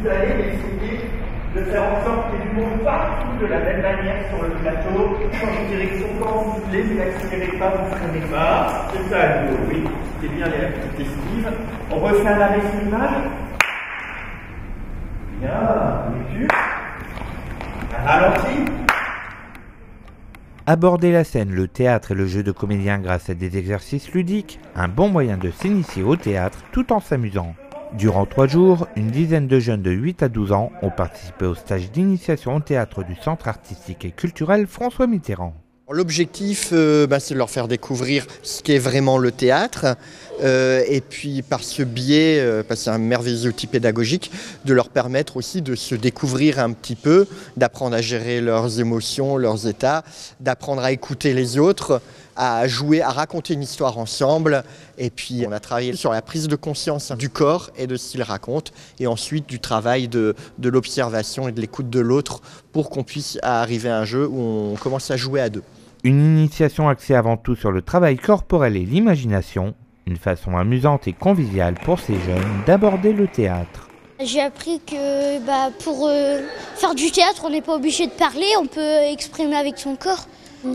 vous allez essayer de faire en sorte qu'il y ait du monde partout de la même manière sur le plateau. Changez de direction quand vous voulez, vous n'accélérez pas, vous ne freinez pas. C'est ça le mot, oui. C'est bien les petites esquives. On refait un arrêt sur l'image. Bien, lecture. Un ralenti. Aborder la scène, le théâtre et le jeu de comédien grâce à des exercices ludiques, un bon moyen de s'initier au théâtre tout en s'amusant. Durant 3 jours, une dizaine de jeunes de 8 à 12 ans ont participé au stage d'initiation au théâtre du Centre artistique et culturel François Mitterrand. L'objectif, c'est de leur faire découvrir ce qu'est vraiment le théâtre et puis par ce biais, parce que c'est un merveilleux outil pédagogique, de leur permettre aussi de se découvrir un petit peu, d'apprendre à gérer leurs émotions, leurs états, d'apprendre à écouter les autres, à jouer, à raconter une histoire ensemble. Et puis on a travaillé sur la prise de conscience du corps et de ce qu'il raconte, et ensuite du travail de l'observation et de l'écoute de l'autre pour qu'on puisse arriver à un jeu où on commence à jouer à deux. Une initiation axée avant tout sur le travail corporel et l'imagination, une façon amusante et conviviale pour ces jeunes d'aborder le théâtre. J'ai appris que pour faire du théâtre, on n'est pas obligé de parler, on peut exprimer avec son corps.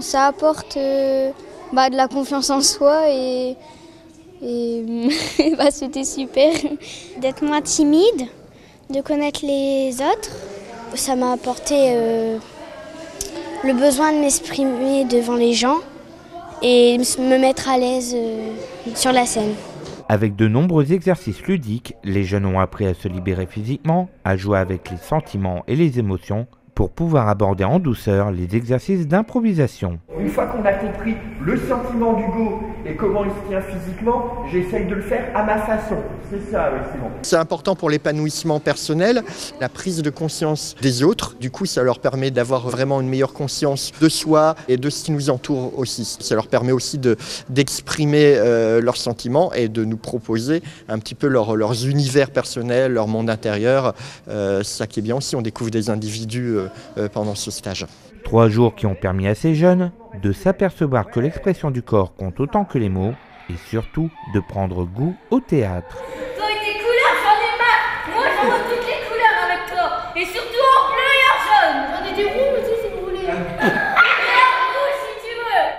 Ça apporte de la confiance en soi et c'était super. D'être moins timide, de connaître les autres, ça m'a apporté le besoin de m'exprimer devant les gens et me mettre à l'aise sur la scène. Avec de nombreux exercices ludiques, les jeunes ont appris à se libérer physiquement, à jouer avec les sentiments et les émotions, pour pouvoir aborder en douceur les exercices d'improvisation. Une fois qu'on a compris le sentiment d'Hugo et comment il se tient physiquement, j'essaye de le faire à ma façon. C'est ça, oui, c'est bon. C'est important pour l'épanouissement personnel, la prise de conscience des autres. Du coup, ça leur permet d'avoir vraiment une meilleure conscience de soi et de ce qui nous entoure aussi. Ça leur permet aussi d'exprimer leurs sentiments et de nous proposer un petit peu leurs univers personnels, leur monde intérieur. Ça qui est bien aussi, on découvre des individus pendant ce stage. 3 jours qui ont permis à ces jeunes de s'apercevoir que l'expression du corps compte autant que les mots et surtout de prendre goût au théâtre. Toi et tes couleurs, j'en ai marre. Moi, je retourne.